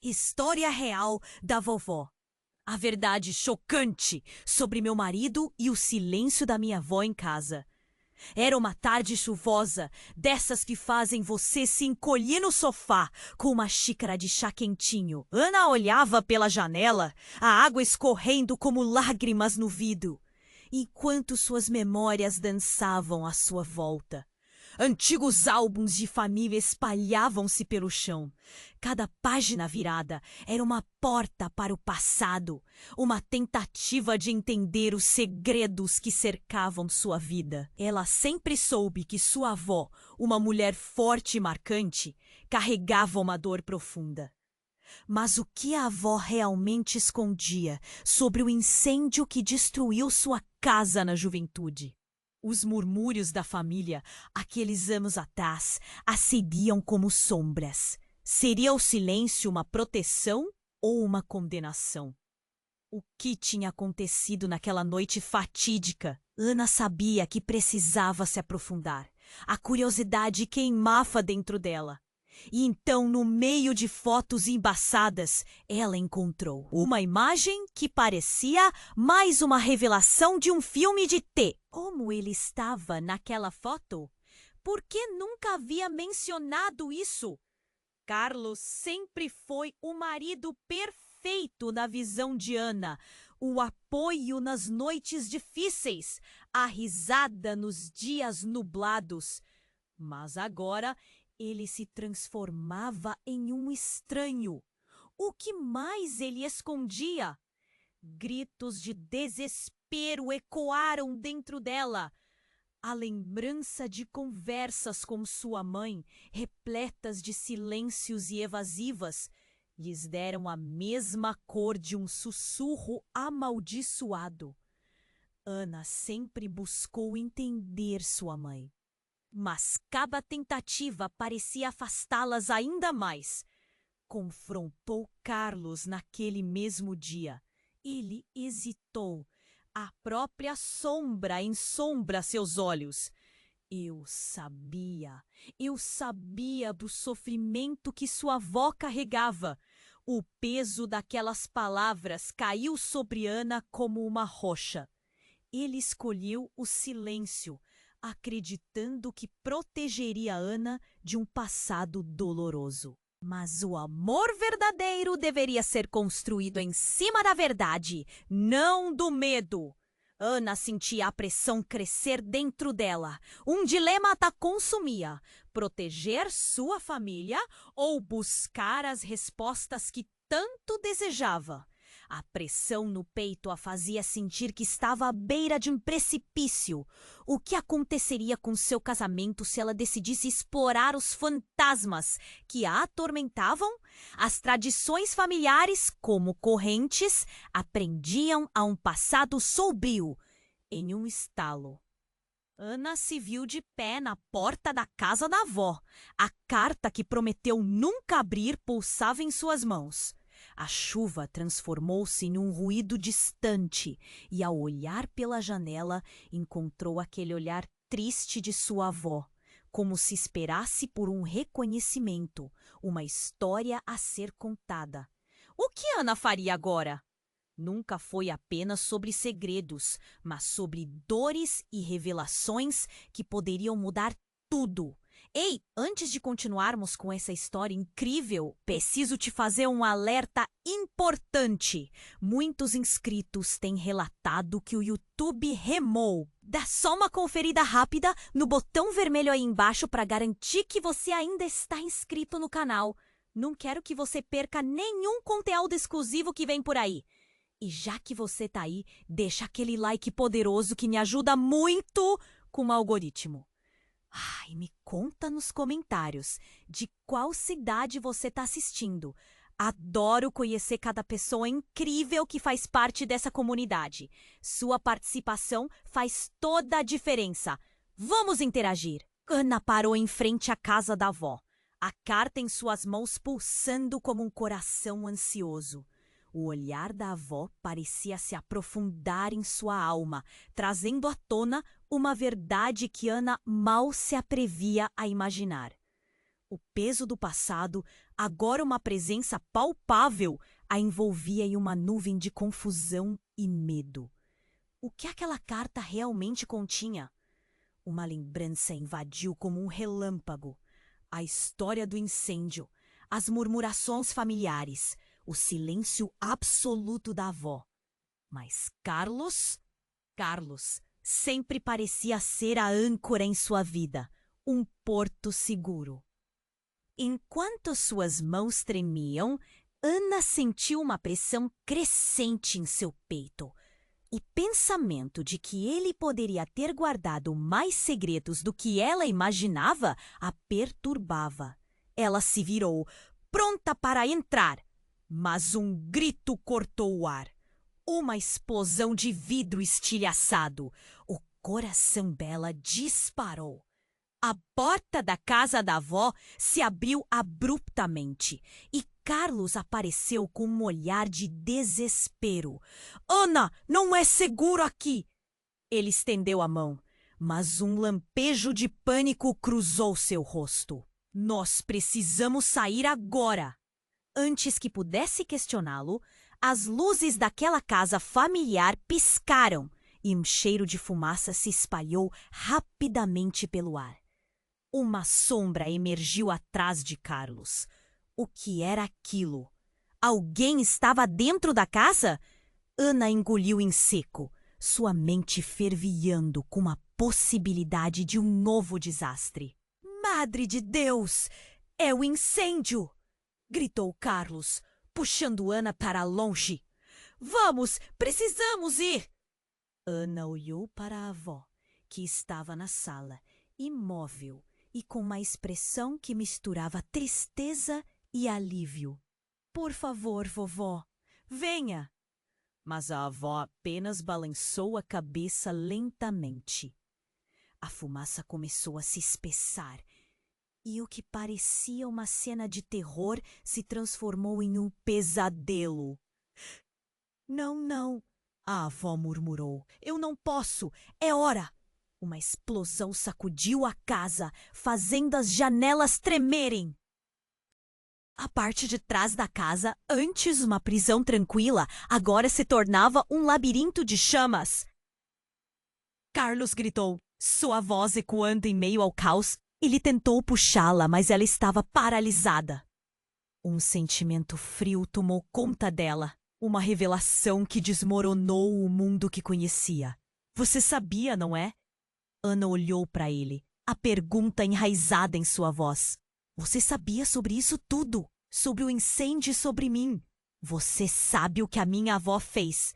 História real da vovó. A verdade chocante sobre meu marido e o silêncio da minha avó em casa. Era uma tarde chuvosa, dessas que fazem você se encolher no sofá com uma xícara de chá quentinho. Ana olhava pela janela, a água escorrendo como lágrimas no vidro, enquanto suas memórias dançavam à sua volta. Antigos álbuns de família espalhavam-se pelo chão. Cada página virada era uma porta para o passado, uma tentativa de entender os segredos que cercavam sua vida. Ela sempre soube que sua avó, uma mulher forte e marcante, carregava uma dor profunda. Mas o que a avó realmente escondia sobre o incêndio que destruiu sua casa na juventude? Os murmúrios da família, aqueles anos atrás, assediam como sombras. Seria o silêncio uma proteção ou uma condenação? O que tinha acontecido naquela noite fatídica? Ana sabia que precisava se aprofundar. A curiosidade queimava dentro dela. E então, no meio de fotos embaçadas, ela encontrou uma imagem que parecia mais uma revelação de um filme de T. Como ele estava naquela foto? Por que nunca havia mencionado isso? Carlos sempre foi o marido perfeito na visão de Ana, o apoio nas noites difíceis, a risada nos dias nublados. Mas agora ele se transformava em um estranho. O que mais ele escondia? Gritos de desespero ecoaram dentro dela. A lembrança de conversas com sua mãe, repletas de silêncios e evasivas, lhes deram a mesma cor de um sussurro amaldiçoado. Ana sempre buscou entender sua mãe. Mas cada tentativa parecia afastá-las ainda mais. Confrontou Carlos naquele mesmo dia. Ele hesitou. A própria sombra ensombra seus olhos. Eu sabia do sofrimento que sua avó carregava. O peso daquelas palavras caiu sobre Ana como uma rocha. Ele escolheu o silêncio, acreditando que protegeria Ana de um passado doloroso. Mas o amor verdadeiro deveria ser construído em cima da verdade, não do medo. Ana sentia a pressão crescer dentro dela. Um dilema a consumia: proteger sua família ou buscar as respostas que tanto desejava. A pressão no peito a fazia sentir que estava à beira de um precipício. O que aconteceria com seu casamento se ela decidisse explorar os fantasmas que a atormentavam? As tradições familiares, como correntes, aprendiam a um passado sombrio. Em um estalo, Ana se viu de pé na porta da casa da avó. A carta que prometeu nunca abrir pulsava em suas mãos. A chuva transformou-se em um ruído distante e, ao olhar pela janela, encontrou aquele olhar triste de sua avó, como se esperasse por um reconhecimento, uma história a ser contada. O que Ana faria agora? Nunca foi apenas sobre segredos, mas sobre dores e revelações que poderiam mudar tudo. Ei, antes de continuarmos com essa história incrível, preciso te fazer um alerta importante. Muitos inscritos têm relatado que o YouTube remou. Dá só uma conferida rápida no botão vermelho aí embaixo para garantir que você ainda está inscrito no canal. Não quero que você perca nenhum conteúdo exclusivo que vem por aí. E já que você tá aí, deixa aquele like poderoso que me ajuda muito com o algoritmo. Ai, me conta nos comentários de qual cidade você está assistindo. Adoro conhecer cada pessoa incrível que faz parte dessa comunidade. Sua participação faz toda a diferença. Vamos interagir. Ana parou em frente à casa da avó, a carta em suas mãos pulsando como um coração ansioso. O olhar da avó parecia se aprofundar em sua alma, trazendo à tona uma verdade que Ana mal se atrevia a imaginar. O peso do passado, agora uma presença palpável, a envolvia em uma nuvem de confusão e medo. O que aquela carta realmente continha? Uma lembrança invadiu como um relâmpago. A história do incêndio, as murmurações familiares, o silêncio absoluto da avó. Mas Carlos, sempre parecia ser a âncora em sua vida, um porto seguro. Enquanto suas mãos tremiam, Ana sentiu uma pressão crescente em seu peito. O pensamento de que ele poderia ter guardado mais segredos do que ela imaginava a perturbava. Ela se virou, pronta para entrar, mas um grito cortou o ar. Uma explosão de vidro estilhaçado. O coração dela disparou. A porta da casa da avó se abriu abruptamente e Carlos apareceu com um olhar de desespero. Ana, não é seguro aqui! Ele estendeu a mão, mas um lampejo de pânico cruzou seu rosto. Nós precisamos sair agora! Antes que pudesse questioná-lo, as luzes daquela casa familiar piscaram e um cheiro de fumaça se espalhou rapidamente pelo ar. Uma sombra emergiu atrás de Carlos. O que era aquilo? Alguém estava dentro da casa? Ana engoliu em seco, sua mente fervilhando com a possibilidade de um novo desastre. Madre de Deus! É o incêndio! Gritou Carlos, puxando Ana para longe. Vamos, precisamos ir! Ana olhou para a avó, que estava na sala, imóvel e com uma expressão que misturava tristeza e alívio. Por favor, vovó, venha! Mas a avó apenas balançou a cabeça lentamente. A fumaça começou a se espessar e o que parecia uma cena de terror se transformou em um pesadelo. Não, não, a avó murmurou. Eu não posso, é hora! Uma explosão sacudiu a casa, fazendo as janelas tremerem. A parte de trás da casa, antes uma prisão tranquila, agora se tornava um labirinto de chamas. Carlos gritou, sua voz ecoando em meio ao caos. Ele tentou puxá-la, mas ela estava paralisada. Um sentimento frio tomou conta dela, uma revelação que desmoronou o mundo que conhecia. Você sabia, não é? Ana olhou para ele, a pergunta enraizada em sua voz. Você sabia sobre isso tudo? Sobre o incêndio e sobre mim? Você sabe o que a minha avó fez.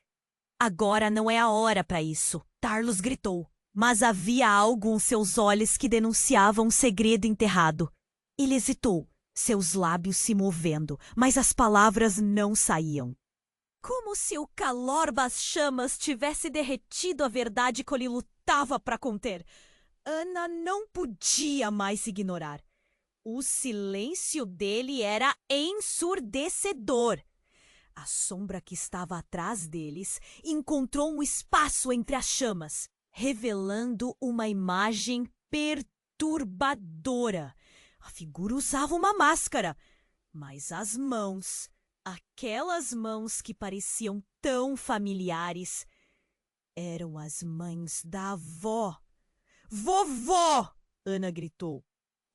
Agora não é a hora para isso, Carlos gritou. Mas havia algo em seus olhos que denunciava um segredo enterrado. Ele hesitou, seus lábios se movendo, mas as palavras não saíam. Como se o calor das chamas tivesse derretido a verdade que ele lutava para conter. Ana não podia mais ignorar. O silêncio dele era ensurdecedor. A sombra que estava atrás deles encontrou um espaço entre as chamas, revelando uma imagem perturbadora. A figura usava uma máscara, mas as mãos, aquelas mãos que pareciam tão familiares, eram as mãos da avó. Vovó! Ana gritou.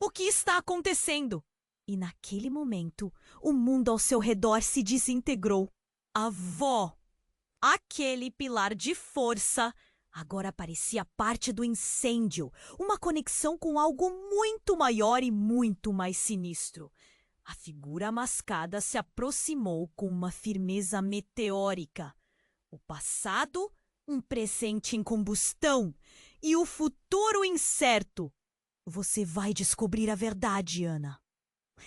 O que está acontecendo? E naquele momento, o mundo ao seu redor se desintegrou. A avó, aquele pilar de força, agora parecia parte do incêndio, uma conexão com algo muito maior e muito mais sinistro. A figura mascada se aproximou com uma firmeza meteórica. O passado, um presente em combustão, e o futuro incerto. Você vai descobrir a verdade, Ana.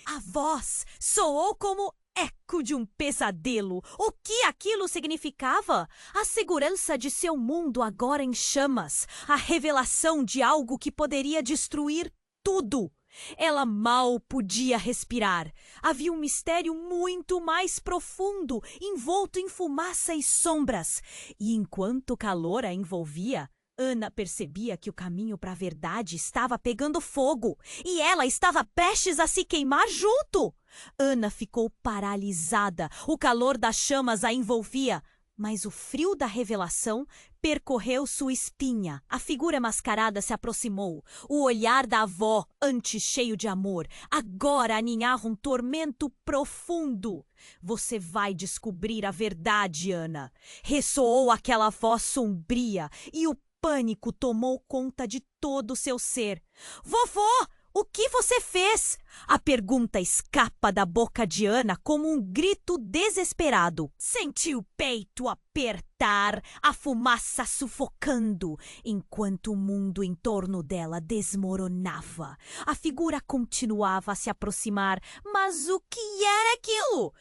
A voz soou como eco de um pesadelo. O que aquilo significava? A segurança de seu mundo agora em chamas. A revelação de algo que poderia destruir tudo. Ela mal podia respirar. Havia um mistério muito mais profundo, envolto em fumaça e sombras. E enquanto o calor a envolvia, Ana percebia que o caminho para a verdade estava pegando fogo e ela estava prestes a se queimar junto. Ana ficou paralisada, o calor das chamas a envolvia, mas o frio da revelação percorreu sua espinha. A figura mascarada se aproximou, o olhar da avó, antes cheio de amor, agora aninhava um tormento profundo. Você vai descobrir a verdade, Ana. Ressoou aquela voz sombria e o pânico tomou conta de todo o seu ser. Vovó, o que você fez? A pergunta escapa da boca de Ana como um grito desesperado. Sentiu o peito apertar, a fumaça sufocando, enquanto o mundo em torno dela desmoronava. A figura continuava a se aproximar, mas o que era aquilo?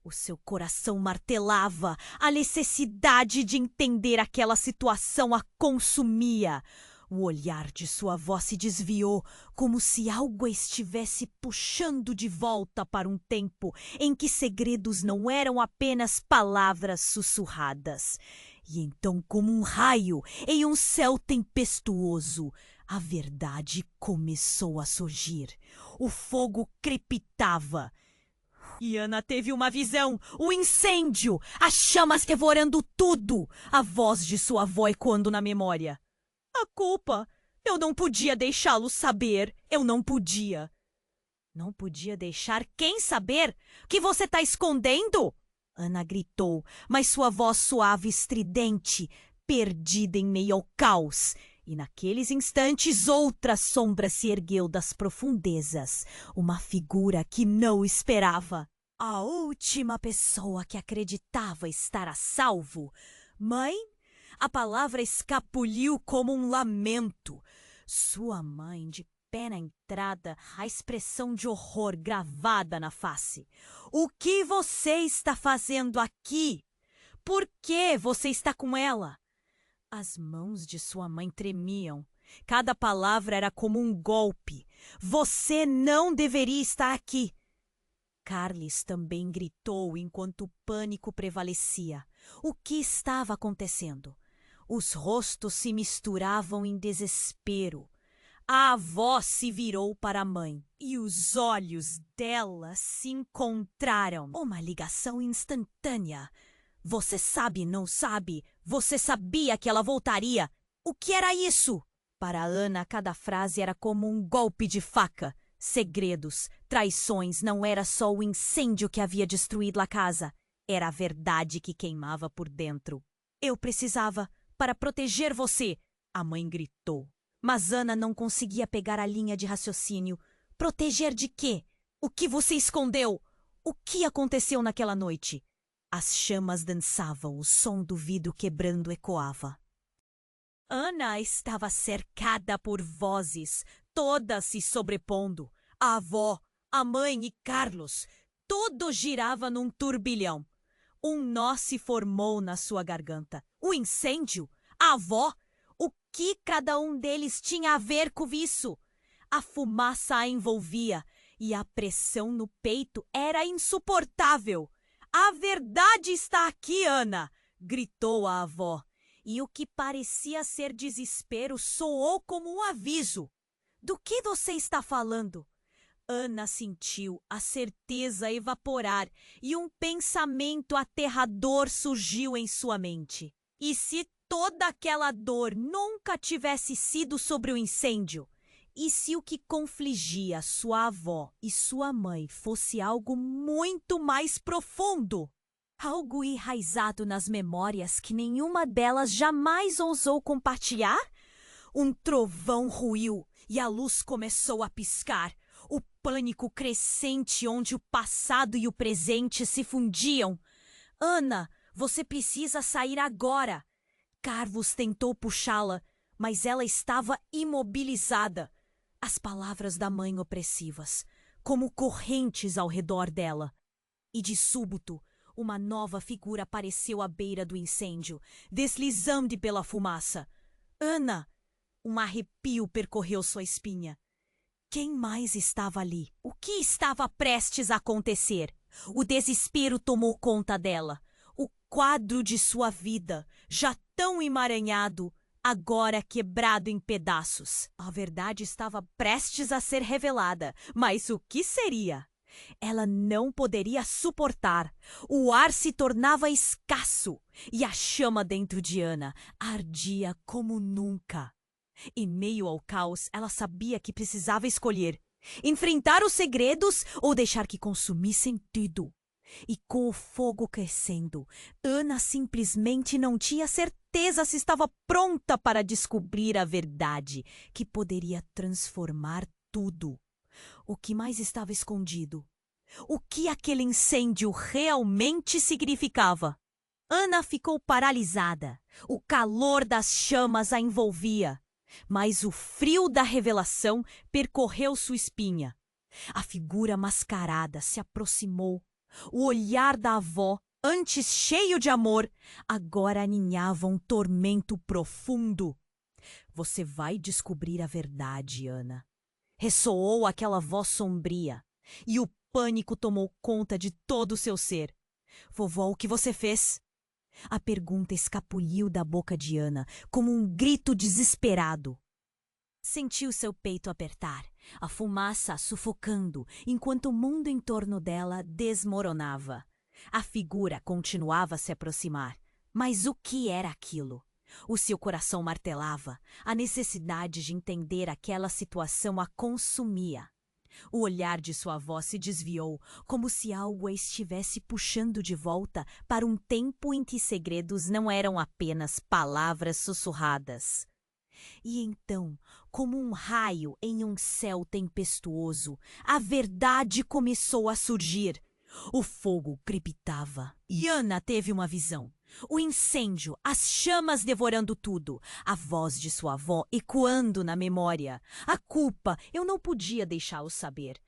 O seu coração martelava, a necessidade de entender aquela situação a consumia. O olhar de sua avó se desviou, como se algo a estivesse puxando de volta para um tempo em que segredos não eram apenas palavras sussurradas. E então, como um raio em um céu tempestuoso, a verdade começou a surgir. O fogo crepitava. E Ana teve uma visão, o incêndio, as chamas devorando tudo, a voz de sua avó ecoando na memória. A culpa, eu não podia deixá-lo saber, eu não podia. Não podia deixar quem saber? Que você está escondendo? Ana gritou, mas sua voz soava estridente, perdida em meio ao caos. E naqueles instantes outra sombra se ergueu das profundezas, uma figura que não esperava. A última pessoa que acreditava estar a salvo. Mãe? A palavra escapuliu como um lamento. Sua mãe, de pé na entrada, a expressão de horror gravada na face. O que você está fazendo aqui? Por que você está com ela? As mãos de sua mãe tremiam. Cada palavra era como um golpe. Você não deveria estar aqui. Carles também gritou enquanto o pânico prevalecia. O que estava acontecendo? Os rostos se misturavam em desespero. A avó se virou para a mãe e os olhos dela se encontraram. Uma ligação instantânea. Você sabe, não sabe? Você sabia que ela voltaria? O que era isso? Para Ana, cada frase era como um golpe de faca. Segredos, traições, não era só o incêndio que havia destruído a casa. Era a verdade que queimava por dentro. Eu precisava, para proteger você, a mãe gritou. Mas Ana não conseguia pegar a linha de raciocínio. Proteger de quê? O que você escondeu? O que aconteceu naquela noite? As chamas dançavam, o som do vidro quebrando ecoava. Ana estava cercada por vozes, todas se sobrepondo. A avó, a mãe e Carlos, tudo girava num turbilhão. Um nó se formou na sua garganta. O incêndio? A avó? O que cada um deles tinha a ver com isso? A fumaça a envolvia e a pressão no peito era insuportável. A verdade está aqui, Ana! Gritou a avó. E o que parecia ser desespero soou como um aviso. Do que você está falando? Ana sentiu a certeza evaporar e um pensamento aterrador surgiu em sua mente. E se toda aquela dor nunca tivesse sido sobre o incêndio? E se o que confligia sua avó e sua mãe fosse algo muito mais profundo? Algo enraizado nas memórias que nenhuma delas jamais ousou compartilhar? Um trovão ruiu e a luz começou a piscar. O pânico crescente onde o passado e o presente se fundiam. Ana, você precisa sair agora. Carlos tentou puxá-la, mas ela estava imobilizada. As palavras da mãe opressivas, como correntes ao redor dela. E de súbito, uma nova figura apareceu à beira do incêndio, deslizando pela fumaça. Ana! Um arrepio percorreu sua espinha. Quem mais estava ali? O que estava prestes a acontecer? O desespero tomou conta dela. O quadro de sua vida, já tão emaranhado, agora quebrado em pedaços. A verdade estava prestes a ser revelada, mas o que seria? Ela não poderia suportar. O ar se tornava escasso e a chama dentro de Ana ardia como nunca. Em meio ao caos, ela sabia que precisava escolher: enfrentar os segredos ou deixar que consumissem tudo. E com o fogo crescendo, Ana simplesmente não tinha certeza se estava pronta para descobrir a verdade que poderia transformar tudo. O que mais estava escondido? O que aquele incêndio realmente significava? Ana ficou paralisada. O calor das chamas a envolvia, mas o frio da revelação percorreu sua espinha. A figura mascarada se aproximou. O olhar da avó, antes cheio de amor, agora aninhava um tormento profundo. Você vai descobrir a verdade, Ana. Ressoou aquela voz sombria, e o pânico tomou conta de todo o seu ser. Vovó, o que você fez? A pergunta escapuliu da boca de Ana como um grito desesperado. Sentiu seu peito apertar, a fumaça a sufocando, enquanto o mundo em torno dela desmoronava. A figura continuava a se aproximar. Mas o que era aquilo? O seu coração martelava. A necessidade de entender aquela situação a consumia. O olhar de sua avó se desviou, como se algo a estivesse puxando de volta para um tempo em que segredos não eram apenas palavras sussurradas. E então, como um raio em um céu tempestuoso, a verdade começou a surgir. O fogo crepitava e Ana teve uma visão. O incêndio, as chamas devorando tudo, a voz de sua avó ecoando na memória. A culpa, eu não podia deixá-lo saber.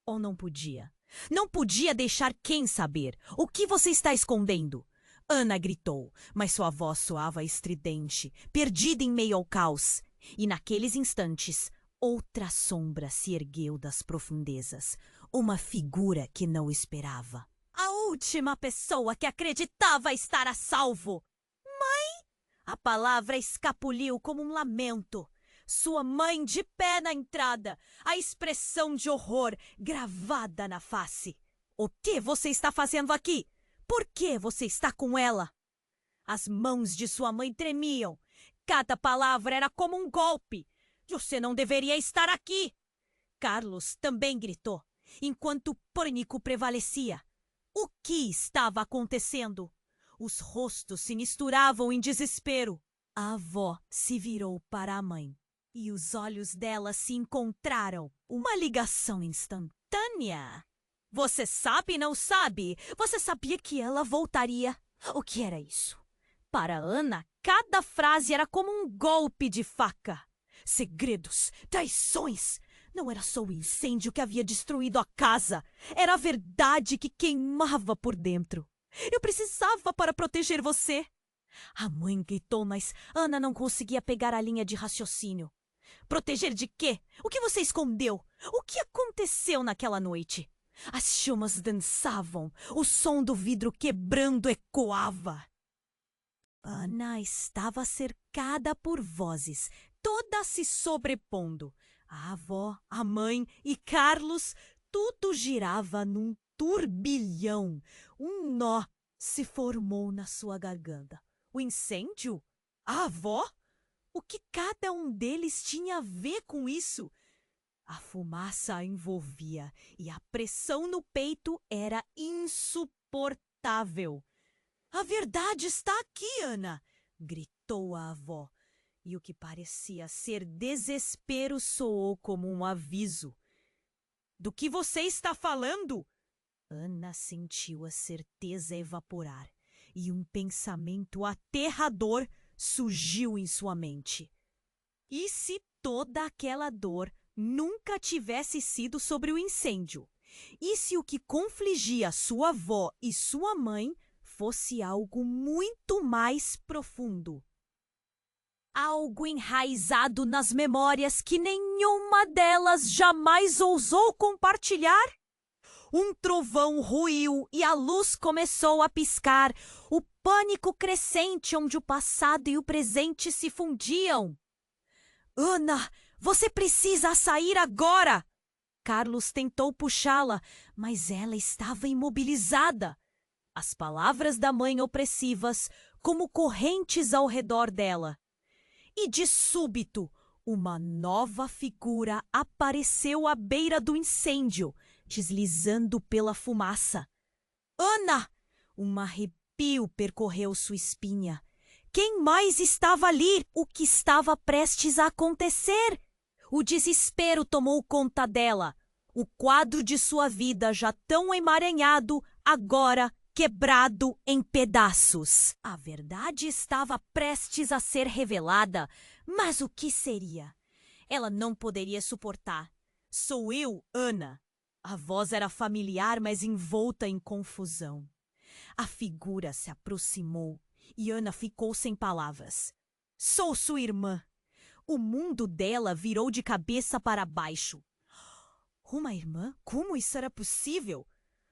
Ou não podia? Não podia deixar quem saber? O que você está escondendo? Ana gritou, mas sua voz soava estridente, perdida em meio ao caos. E naqueles instantes, outra sombra se ergueu das profundezas, uma figura que não esperava. A última pessoa que acreditava estar a salvo. Mãe? A palavra escapuliu como um lamento. Sua mãe de pé na entrada, a expressão de horror gravada na face. O que você está fazendo aqui? Por que você está com ela? As mãos de sua mãe tremiam. Cada palavra era como um golpe. Você não deveria estar aqui. Carlos também gritou, enquanto o pânico prevalecia. O que estava acontecendo? Os rostos se misturavam em desespero. A avó se virou para a mãe e os olhos dela se encontraram. Uma ligação instantânea. Você sabe, não sabe? Você sabia que ela voltaria? O que era isso? Para Ana, cada frase era como um golpe de faca. Segredos, traições. Não era só o incêndio que havia destruído a casa. Era a verdade que queimava por dentro. Eu precisava para proteger você. A mãe gritou, mas Ana não conseguia pegar a linha de raciocínio. Proteger de quê? O que você escondeu? O que aconteceu naquela noite? As chamas dançavam. O som do vidro quebrando ecoava. Ana estava cercada por vozes, todas se sobrepondo. A avó, a mãe e Carlos, tudo girava num turbilhão. Um nó se formou na sua garganta. O incêndio? A avó? O que cada um deles tinha a ver com isso? A fumaça a envolvia e a pressão no peito era insuportável. A verdade está aqui, Ana! Gritou a avó. E o que parecia ser desespero soou como um aviso. Do que você está falando? Ana sentiu a certeza evaporar e um pensamento aterrador surgiu em sua mente. E se toda aquela dor nunca tivesse sido sobre o incêndio? E se o que confligia sua avó e sua mãe fosse algo muito mais profundo? Algo enraizado nas memórias que nenhuma delas jamais ousou compartilhar? Um trovão ruiu e a luz começou a piscar. O pânico crescente onde o passado e o presente se fundiam. Ana, você precisa sair agora! Carlos tentou puxá-la, mas ela estava imobilizada. As palavras da mãe opressivas, como correntes ao redor dela. E de súbito, uma nova figura apareceu à beira do incêndio, deslizando pela fumaça. Ana! Um arrepio percorreu sua espinha. Quem mais estava ali? O que estava prestes a acontecer? O desespero tomou conta dela. O quadro de sua vida, já tão emaranhado, agora quebrado em pedaços. A verdade estava prestes a ser revelada, mas o que seria? Ela não poderia suportar. Sou eu, Ana. A voz era familiar, mas envolta em confusão. A figura se aproximou e Ana ficou sem palavras. Sou sua irmã. O mundo dela virou de cabeça para baixo. Uma irmã? Como isso era possível?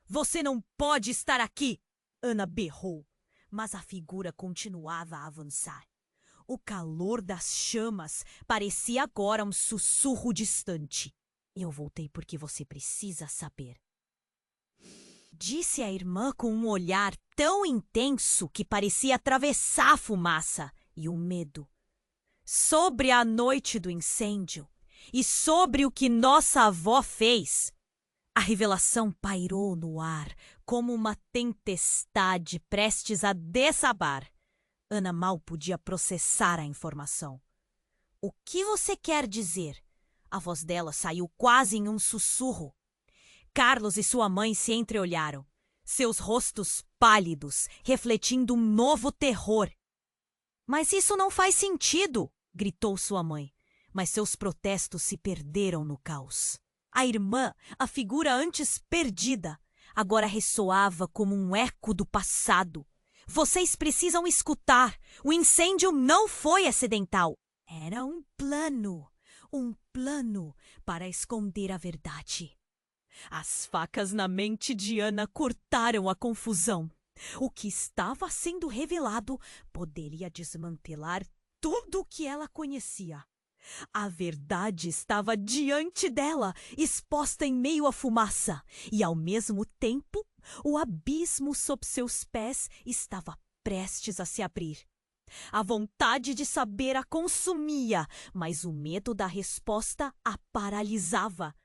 Você não pode estar aqui! Ana berrou, mas a figura continuava a avançar. O calor das chamas parecia agora um sussurro distante. Eu voltei porque você precisa saber. Disse a irmã com um olhar tão intenso que parecia atravessar a fumaça e o medo. Sobre a noite do incêndio e sobre o que nossa avó fez, a revelação pairou no ar como uma tempestade prestes a desabar. Ana mal podia processar a informação. O que você quer dizer? A voz dela saiu quase em um sussurro. Carlos e sua mãe se entreolharam, seus rostos pálidos, refletindo um novo terror. Mas isso não faz sentido, gritou sua mãe, mas seus protestos se perderam no caos. A irmã, a figura antes perdida, agora ressoava como um eco do passado. Vocês precisam escutar. O incêndio não foi acidental. Era um plano para esconder a verdade. As facas na mente de Ana cortaram a confusão. O que estava sendo revelado poderia desmantelar tudo o que ela conhecia. A verdade estava diante dela, exposta em meio à fumaça, e ao mesmo tempo, o abismo sob seus pés estava prestes a se abrir. A vontade de saber a consumia, mas o medo da resposta a paralisava.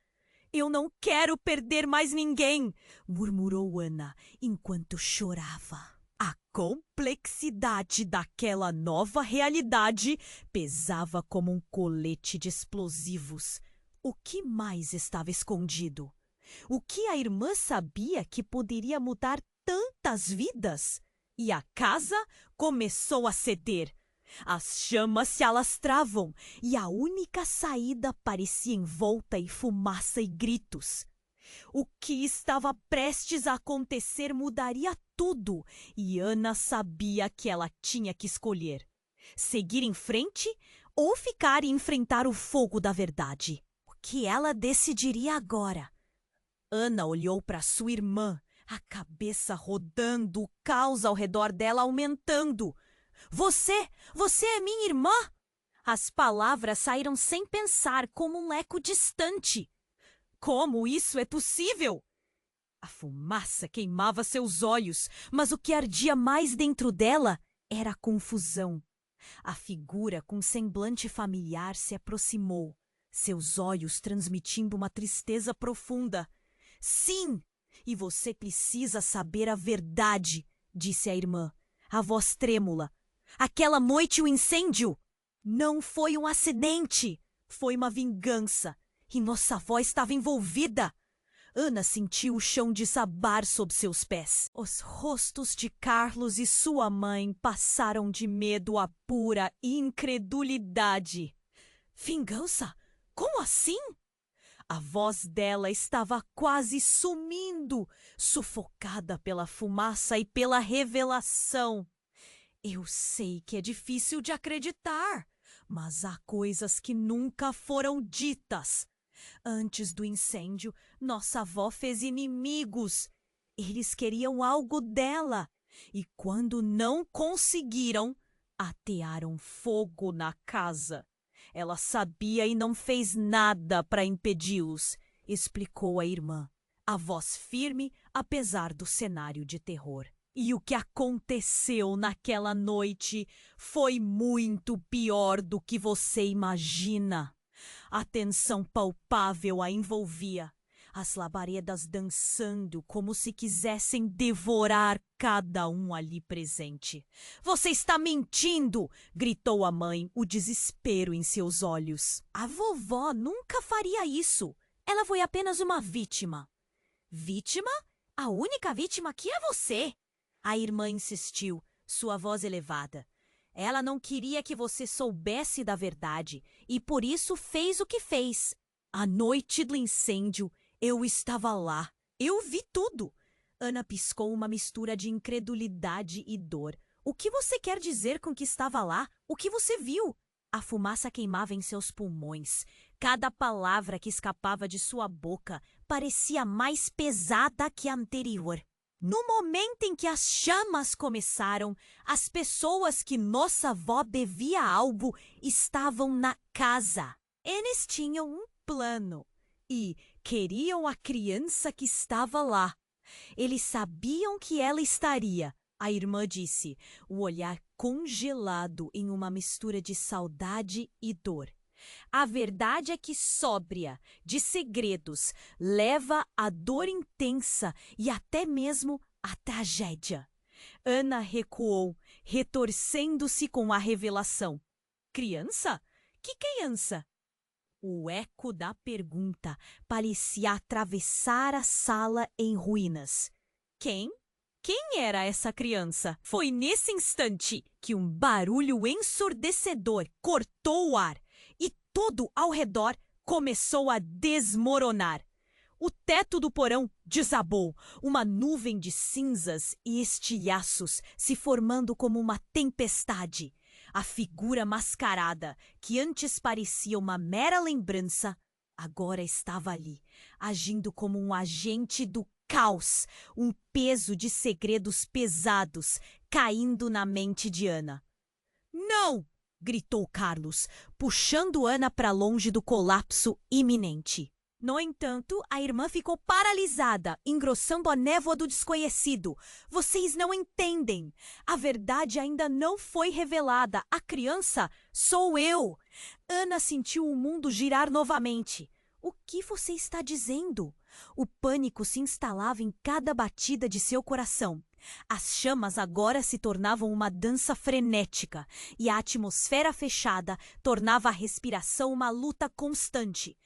Eu não quero perder mais ninguém, murmurou Ana, enquanto chorava. A complexidade daquela nova realidade pesava como um colete de explosivos. O que mais estava escondido? O que a irmã sabia que poderia mudar tantas vidas? E a casa começou a ceder. As chamas se alastravam e a única saída parecia envolta em fumaça e gritos. O que estava prestes a acontecer mudaria tudo e Ana sabia que ela tinha que escolher: seguir em frente ou ficar e enfrentar o fogo da verdade. O que ela decidiria agora? Ana olhou para sua irmã, a cabeça rodando, o caos ao redor dela aumentando. Você é minha irmã? As palavras saíram sem pensar, como um eco distante. Como isso é possível? A fumaça queimava seus olhos, mas o que ardia mais dentro dela era a confusão. A figura com semblante familiar se aproximou, seus olhos transmitindo uma tristeza profunda. Sim, e você precisa saber a verdade, disse a irmã, a voz trêmula. Aquela noite o incêndio não foi um acidente, foi uma vingança. E nossa avó estava envolvida. Ana sentiu o chão desabar sob seus pés. Os rostos de Carlos e sua mãe passaram de medo a pura incredulidade. Vingança? Como assim? A voz dela estava quase sumindo, sufocada pela fumaça e pela revelação. Eu sei que é difícil de acreditar, mas há coisas que nunca foram ditas. Antes do incêndio, nossa avó fez inimigos. Eles queriam algo dela. E quando não conseguiram, atearam fogo na casa. Ela sabia e não fez nada para impedi-los, explicou a irmã, a voz firme apesar do cenário de terror. E o que aconteceu naquela noite foi muito pior do que você imagina. A tensão palpável a envolvia, as labaredas dançando como se quisessem devorar cada um ali presente. "Você está mentindo!" gritou a mãe, o desespero em seus olhos. "A vovó nunca faria isso. Ela foi apenas uma vítima." "Vítima? A única vítima aqui é você!" A irmã insistiu, sua voz elevada. "Ela não queria que você soubesse da verdade e por isso fez o que fez. A noite do incêndio, eu estava lá. Eu vi tudo." Ana piscou uma mistura de incredulidade e dor. "O que você quer dizer com que estava lá? O que você viu?" A fumaça queimava em seus pulmões. Cada palavra que escapava de sua boca parecia mais pesada que a anterior. No momento em que as chamas começaram, as pessoas que nossa avó devia algo estavam na casa. Eles tinham um plano e queriam a criança que estava lá. Eles sabiam que ela estaria, a irmã disse, o olhar congelado em uma mistura de saudade e dor. A verdade é que sóbria de segredos leva à dor intensa e até mesmo à tragédia. Ana recuou, retorcendo-se com a revelação. "Criança? Que criança?" O eco da pergunta parecia atravessar a sala em ruínas. Quem? Quem era essa criança? Foi nesse instante que um barulho ensurdecedor cortou o ar e tudo ao redor começou a desmoronar. O teto do porão desabou, uma nuvem de cinzas e estilhaços se formando como uma tempestade. A figura mascarada, que antes parecia uma mera lembrança, agora estava ali, agindo como um agente do caos, um peso de segredos pesados caindo na mente de Ana. "Não!" gritou Carlos, puxando Ana para longe do colapso iminente. No entanto, a irmã ficou paralisada, engrossando a névoa do desconhecido. "Vocês não entendem. A verdade ainda não foi revelada. A criança sou eu." Ana sentiu o mundo girar novamente. "O que você está dizendo?" O pânico se instalava em cada batida de seu coração. As chamas agora se tornavam uma dança frenética e a atmosfera fechada tornava a respiração uma luta constante.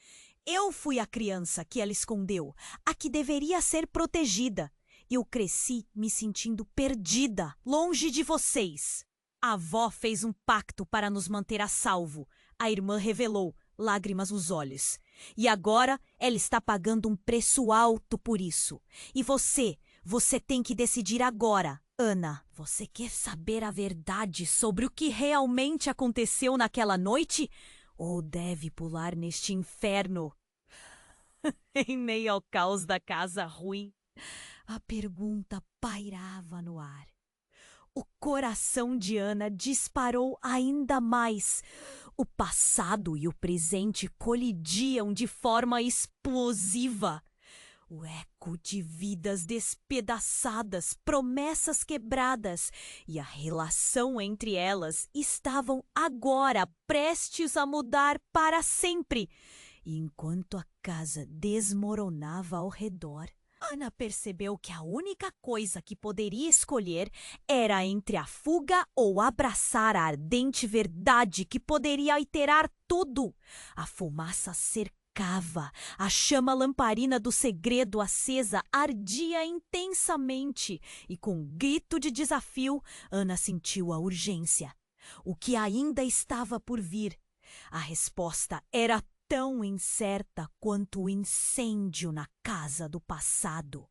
"Eu fui a criança que ela escondeu, a que deveria ser protegida. Eu cresci me sentindo perdida, longe de vocês." "A avó fez um pacto para nos manter a salvo", a irmã revelou, lágrimas nos olhos. "E agora ela está pagando um preço alto por isso. E você tem que decidir agora, Ana. Você quer saber a verdade sobre o que realmente aconteceu naquela noite? Ou deve pular neste inferno?" Em meio ao caos da casa ruim, a pergunta pairava no ar. O coração de Ana disparou ainda mais. O passado e o presente colidiam de forma explosiva. O eco de vidas despedaçadas, promessas quebradas e a relação entre elas estavam agora prestes a mudar para sempre. E enquanto a casa desmoronava ao redor, Ana percebeu que a única coisa que poderia escolher era entre a fuga ou abraçar a ardente verdade que poderia alterar tudo. A fumaça cercava, a chama lamparina do segredo acesa ardia intensamente e com um grito de desafio, Ana sentiu a urgência. O que ainda estava por vir? A resposta era tão incerta quanto o incêndio na casa do passado.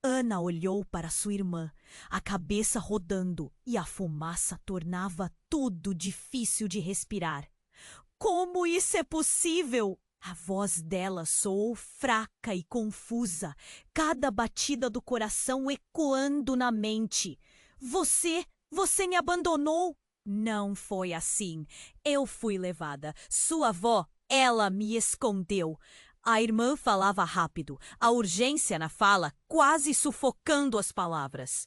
Ana olhou para sua irmã, a cabeça rodando, e a fumaça tornava tudo difícil de respirar. "Como isso é possível?" A voz dela soou fraca e confusa, cada batida do coração ecoando na mente. Você me abandonou? Não foi assim. Eu fui levada. Sua avó, ela me escondeu. A irmã falava rápido, a urgência na fala quase sufocando as palavras.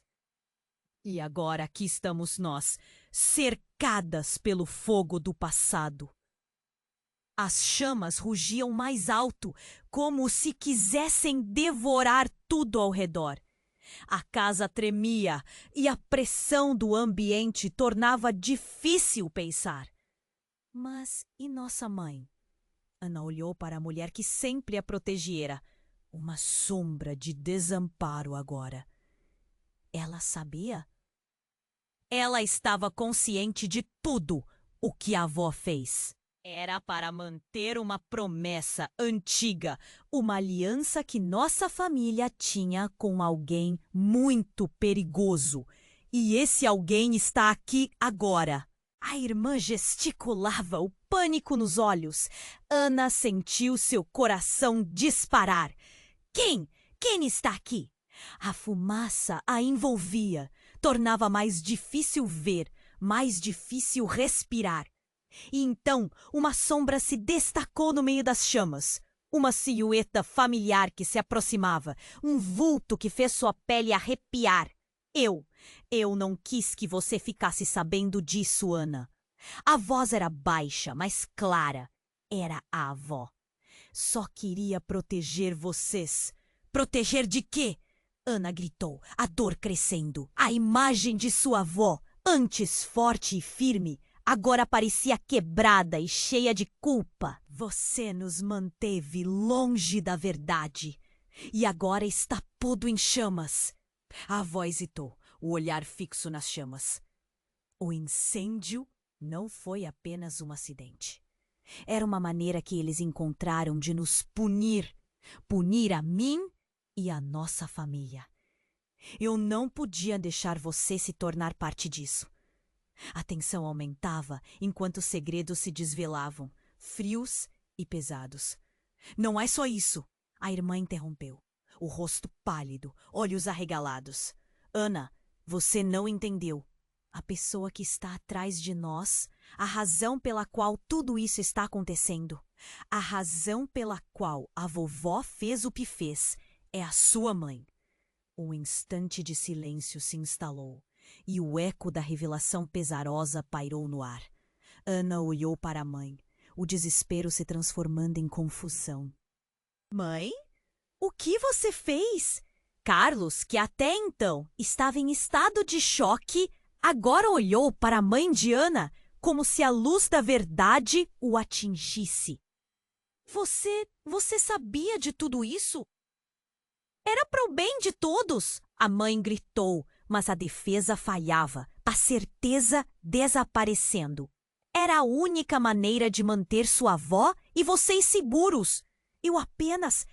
E agora aqui estamos nós, cercadas pelo fogo do passado. As chamas rugiam mais alto, como se quisessem devorar tudo ao redor. A casa tremia e a pressão do ambiente tornava difícil pensar. Mas e nossa mãe? Ana olhou para a mulher que sempre a protegera. Uma sombra de desamparo agora. Ela sabia? Ela estava consciente de tudo o que a avó fez. Era para manter uma promessa antiga, uma aliança que nossa família tinha com alguém muito perigoso. E esse alguém está aqui agora. A irmã gesticulava, o pânico nos olhos. Ana sentiu seu coração disparar. Quem? Quem está aqui? A fumaça a envolvia, tornava mais difícil ver, mais difícil respirar. E então uma sombra se destacou no meio das chamas. Uma silhueta familiar que se aproximava, um vulto que fez sua pele arrepiar. Eu não quis que você ficasse sabendo disso, Ana. A voz era baixa, mas clara. Era a avó. Só queria proteger vocês. Proteger de quê? Ana gritou, a dor crescendo. A imagem de sua avó, antes forte e firme, agora parecia quebrada e cheia de culpa. Você nos manteve longe da verdade. E agora está tudo em chamas. A avó hesitou, o olhar fixo nas chamas. O incêndio não foi apenas um acidente. Era uma maneira que eles encontraram de nos punir. Punir a mim e a nossa família. Eu não podia deixar você se tornar parte disso. A tensão aumentava enquanto os segredos se desvelavam, frios e pesados. Não é só isso, a irmã interrompeu, o rosto pálido, olhos arregalados. Ana, você não entendeu. A pessoa que está atrás de nós, a razão pela qual tudo isso está acontecendo, a razão pela qual a vovó fez o que fez, é a sua mãe. Um instante de silêncio se instalou. E o eco da revelação pesarosa pairou no ar. Ana olhou para a mãe, o desespero se transformando em confusão. Mãe? O que você fez? Carlos, que até então estava em estado de choque, agora olhou para a mãe de Ana como se a luz da verdade o atingisse. Você sabia de tudo isso? Era para o bem de todos, a mãe gritou. Mas a defesa falhava, a certeza desaparecendo. Era a única maneira de manter sua avó e vocês seguros. Eu apenas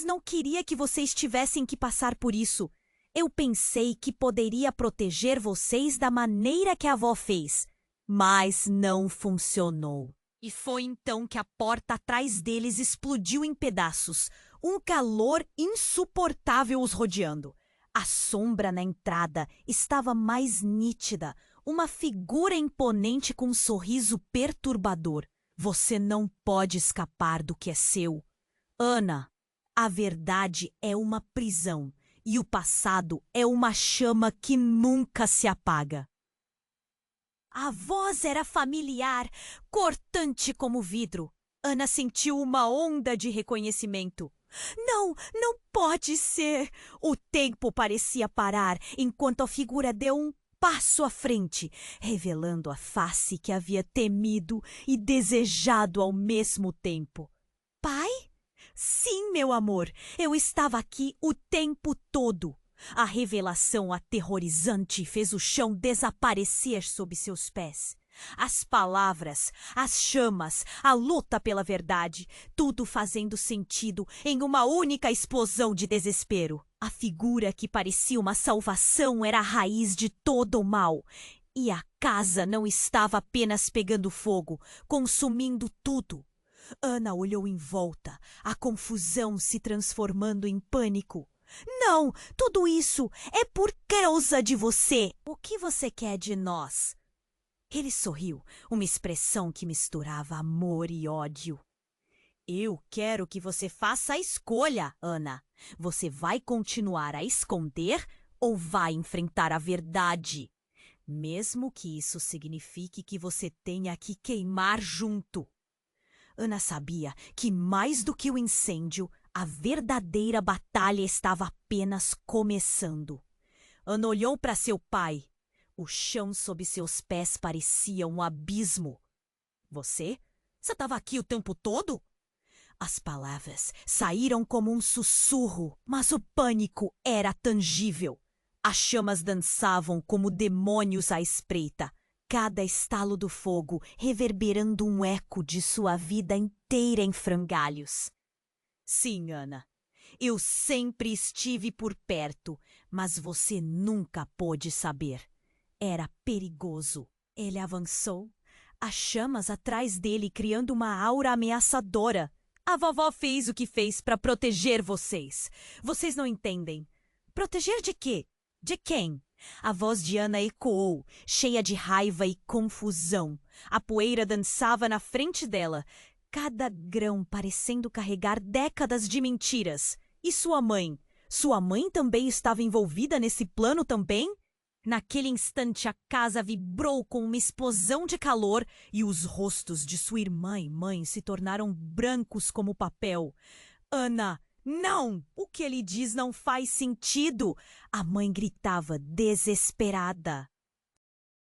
não queria que vocês tivessem que passar por isso. Eu pensei que poderia proteger vocês da maneira que a avó fez. Mas não funcionou. E foi então que a porta atrás deles explodiu em pedaços, um calor insuportável os rodeando. A sombra na entrada estava mais nítida, uma figura imponente com um sorriso perturbador. Você não pode escapar do que é seu. Ana, a verdade é uma prisão e o passado é uma chama que nunca se apaga. A voz era familiar, cortante como vidro. Ana sentiu uma onda de reconhecimento. Não pode ser! O tempo parecia parar enquanto a figura deu um passo à frente, revelando a face que havia temido e desejado ao mesmo tempo. Pai? Sim, meu amor, eu estava aqui o tempo todo. A revelação aterrorizante fez o chão desaparecer sob seus pés. As palavras, as chamas, a luta pela verdade, tudo fazendo sentido em uma única explosão de desespero. A figura que parecia uma salvação era a raiz de todo o mal. E a casa não estava apenas pegando fogo, consumindo tudo. Ana olhou em volta, a confusão se transformando em pânico. Não, tudo isso é por causa de você. O que você quer de nós? Ele sorriu, uma expressão que misturava amor e ódio. Eu quero que você faça a escolha, Ana. Você vai continuar a esconder ou vai enfrentar a verdade? Mesmo que isso signifique que você tenha que queimar junto. Ana sabia que, mais do que o incêndio, a verdadeira batalha estava apenas começando. Ana olhou para seu pai. O chão sob seus pés parecia um abismo. Você? Você estava aqui o tempo todo? As palavras saíram como um sussurro, mas o pânico era tangível. As chamas dançavam como demônios à espreita, cada estalo do fogo reverberando um eco de sua vida inteira em frangalhos. Sim, Ana, eu sempre estive por perto, mas você nunca pôde saber. Era perigoso. Ele avançou, as chamas atrás dele criando uma aura ameaçadora. A vovó fez o que fez para proteger vocês. Vocês não entendem. Proteger de quê? De quem? A voz de Ana ecoou, cheia de raiva e confusão. A poeira dançava na frente dela, cada grão parecendo carregar décadas de mentiras. E sua mãe? Sua mãe também estava envolvida nesse plano também? Naquele instante a casa vibrou com uma explosão de calor e os rostos de sua irmã e mãe se tornaram brancos como papel. Ana, não! O que ele diz não faz sentido! A mãe gritava, desesperada.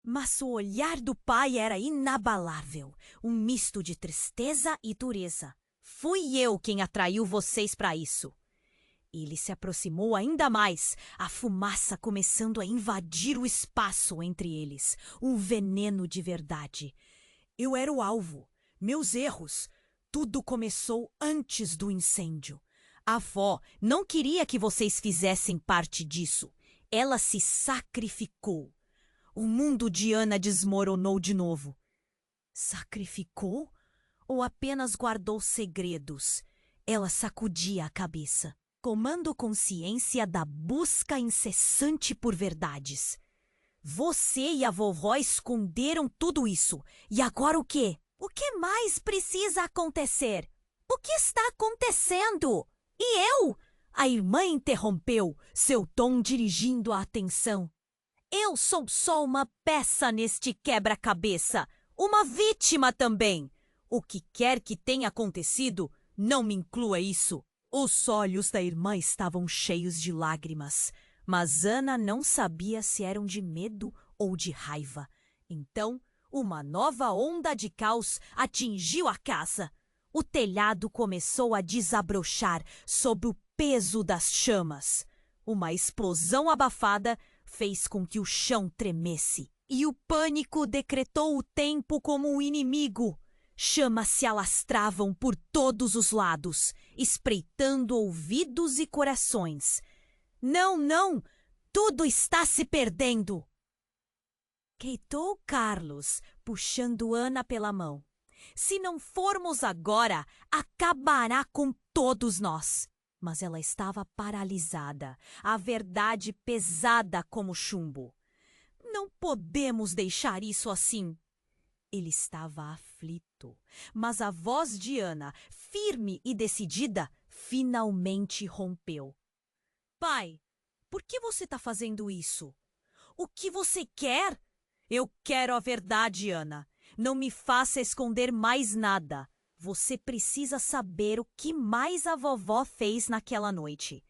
Mas o olhar do pai era inabalável, um misto de tristeza e dureza. Fui eu quem atraiu vocês para isso. Ele se aproximou ainda mais, a fumaça começando a invadir o espaço entre eles, um veneno de verdade. Eu era o alvo, meus erros. Tudo começou antes do incêndio. A avó não queria que vocês fizessem parte disso. Ela se sacrificou. O mundo de Ana desmoronou de novo. Sacrificou? Ou apenas guardou segredos? Ela sacudia a cabeça, tomando consciência da busca incessante por verdades. Você e a vovó esconderam tudo isso. E agora o quê? O que mais precisa acontecer? O que está acontecendo? E eu? A irmã interrompeu, seu tom dirigindo a atenção. Eu sou só uma peça neste quebra-cabeça. Uma vítima também. O que quer que tenha acontecido, não me inclua isso. Os olhos da irmã estavam cheios de lágrimas, mas Ana não sabia se eram de medo ou de raiva. Então, uma nova onda de caos atingiu a casa. O telhado começou a desabrochar sob o peso das chamas. Uma explosão abafada fez com que o chão tremesse, e o pânico decretou o tempo como um inimigo. Chamas se alastravam por todos os lados, espreitando ouvidos e corações. Não, não! Tudo está se perdendo! Gritou Carlos, puxando Ana pela mão. Se não formos agora, acabará com todos nós. Mas ela estava paralisada, a verdade pesada como chumbo. Não podemos deixar isso assim. Ele estava aflito, mas a voz de Ana, firme e decidida, finalmente rompeu. Pai, por que você está fazendo isso? O que você quer? Eu quero a verdade, Ana. Não me faça esconder mais nada. Você precisa saber o que mais a vovó fez naquela noite.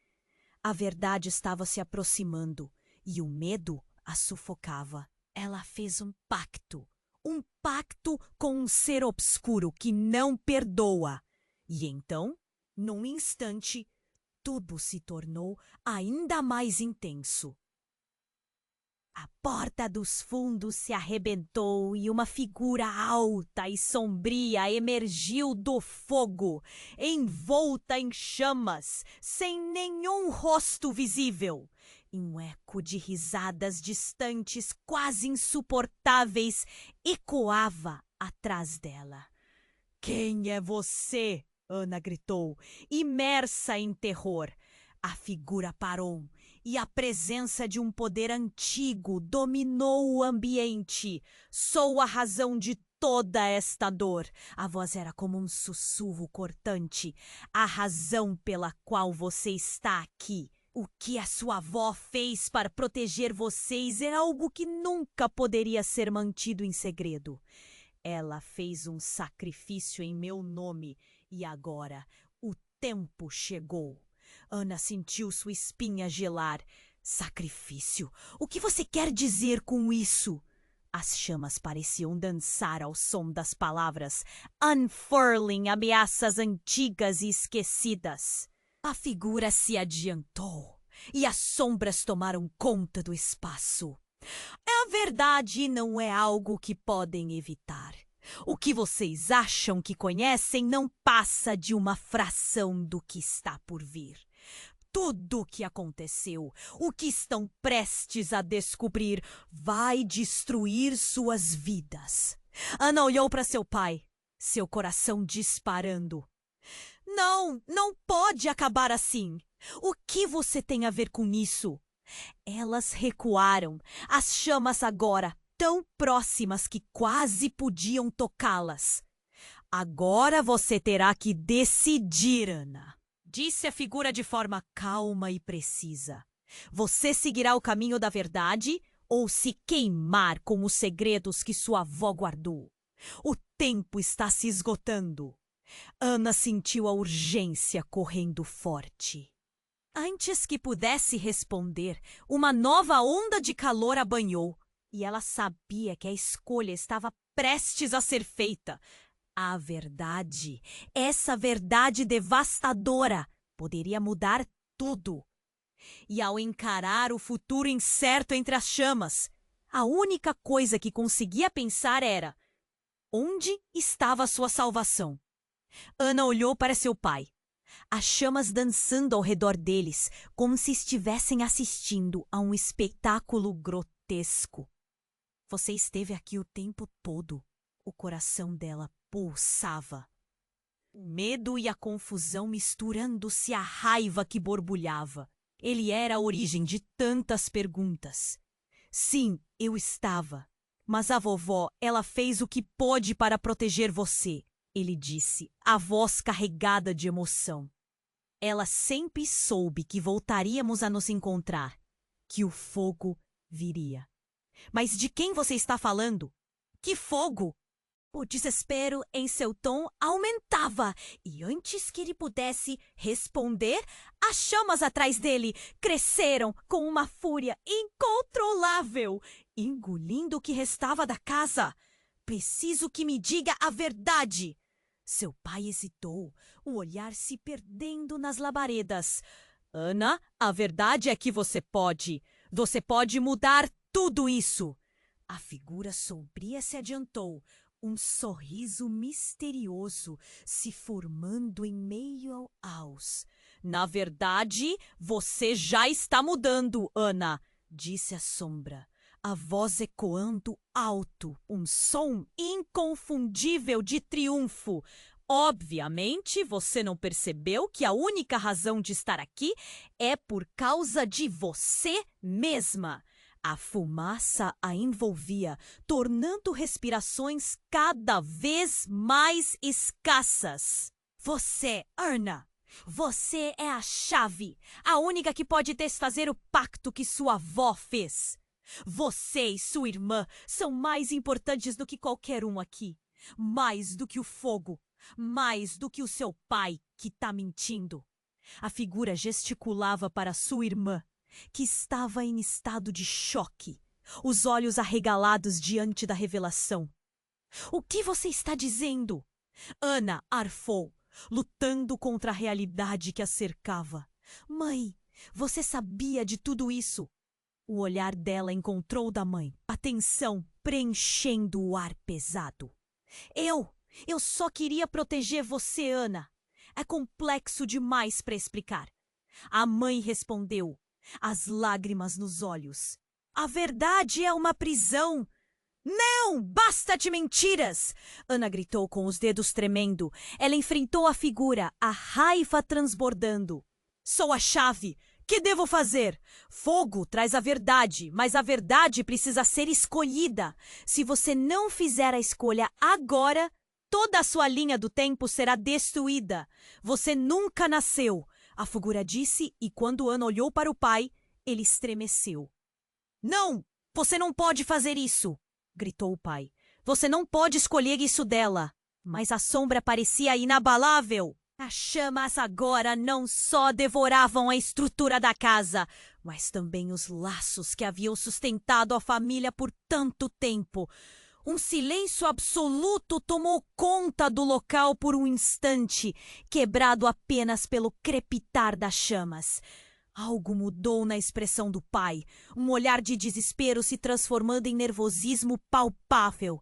A verdade estava se aproximando e o medo a sufocava. Ela fez um pacto com um ser obscuro que não perdoa. E então, num instante, tudo se tornou ainda mais intenso. A porta dos fundos se arrebentou e uma figura alta e sombria emergiu do fogo, envolta em chamas, sem nenhum rosto visível. E um eco de risadas distantes, quase insuportáveis, ecoava atrás dela. Quem é você? Ana gritou, imersa em terror. A figura parou e a presença de um poder antigo dominou o ambiente. Sou a razão de toda esta dor. A voz era como um sussurro cortante. A razão pela qual você está aqui. O que a sua avó fez para proteger vocês é algo que nunca poderia ser mantido em segredo. Ela fez um sacrifício em meu nome e agora o tempo chegou. Ana sentiu sua espinha gelar. Sacrifício? O que você quer dizer com isso? As chamas pareciam dançar ao som das palavras, unfurling ameaças antigas e esquecidas. A figura se adiantou e as sombras tomaram conta do espaço. A verdade não é algo que podem evitar. O que vocês acham que conhecem não passa de uma fração do que está por vir. Tudo o que aconteceu, o que estão prestes a descobrir, vai destruir suas vidas. Ana olhou para seu pai, seu coração disparando. Não pode acabar assim. O que você tem a ver com isso? Elas recuaram, as chamas agora tão próximas que quase podiam tocá-las. Agora você terá que decidir, Ana, disse a figura de forma calma e precisa. Você seguirá o caminho da verdade ou se queimar com os segredos que sua avó guardou? O tempo está se esgotando. Ana sentiu a urgência correndo forte. Antes que pudesse responder, uma nova onda de calor a banhou, e ela sabia que a escolha estava prestes a ser feita. A verdade, essa verdade devastadora, poderia mudar tudo. E ao encarar o futuro incerto entre as chamas, a única coisa que conseguia pensar era: onde estava a sua salvação? Ana olhou para seu pai. As chamas dançando ao redor deles, como se estivessem assistindo a um espetáculo grotesco. Você esteve aqui o tempo todo. O coração dela pulsava. O medo e a confusão misturando-se à raiva que borbulhava. Ele era a origem de tantas perguntas. Sim, eu estava. Mas a vovó, ela fez o que pôde para proteger você, ele disse, a voz carregada de emoção. Ela sempre soube que voltaríamos a nos encontrar, que o fogo viria. Mas de quem você está falando? Que fogo? O desespero em seu tom aumentava, e antes que ele pudesse responder, as chamas atrás dele cresceram com uma fúria incontrolável, engolindo o que restava da casa. Preciso que me diga a verdade. Seu pai hesitou, o olhar se perdendo nas labaredas. Ana, a verdade é que você pode. Você pode mudar tudo isso. A figura sombria se adiantou, um sorriso misterioso se formando em meio ao caos. Na verdade, você já está mudando, Ana, disse a sombra. A voz ecoando alto, um som inconfundível de triunfo. Obviamente, você não percebeu que a única razão de estar aqui é por causa de você mesma. A fumaça a envolvia, tornando respirações cada vez mais escassas. Você, Ana, você é a chave, a única que pode desfazer o pacto que sua avó fez. Você e sua irmã são mais importantes do que qualquer um aqui. Mais do que o fogo. Mais do que o seu pai, que está mentindo. A figura gesticulava para sua irmã, que estava em estado de choque, os olhos arregalados diante da revelação. O que você está dizendo? Ana arfou, lutando contra a realidade que a cercava. Mãe, você sabia de tudo isso? O olhar dela encontrou o da mãe, a tensão preenchendo o ar pesado. Eu só queria proteger você, Ana. É complexo demais para explicar. A mãe respondeu, as lágrimas nos olhos. A verdade é uma prisão. Não! Basta de mentiras! Ana gritou com os dedos tremendo. Ela enfrentou a figura, a raiva transbordando. Sou a chave! Que devo fazer? Fogo traz a verdade, mas a verdade precisa ser escolhida. Se você não fizer a escolha agora, toda a sua linha do tempo será destruída. Você nunca nasceu, a figura disse, e quando Ana olhou para o pai, ele estremeceu. Não! Você não pode fazer isso! Gritou o pai. Você não pode escolher isso dela. Mas a sombra parecia inabalável. As chamas agora não só devoravam a estrutura da casa, mas também os laços que haviam sustentado a família por tanto tempo. Um silêncio absoluto tomou conta do local por um instante, quebrado apenas pelo crepitar das chamas. Algo mudou na expressão do pai, um olhar de desespero se transformando em nervosismo palpável.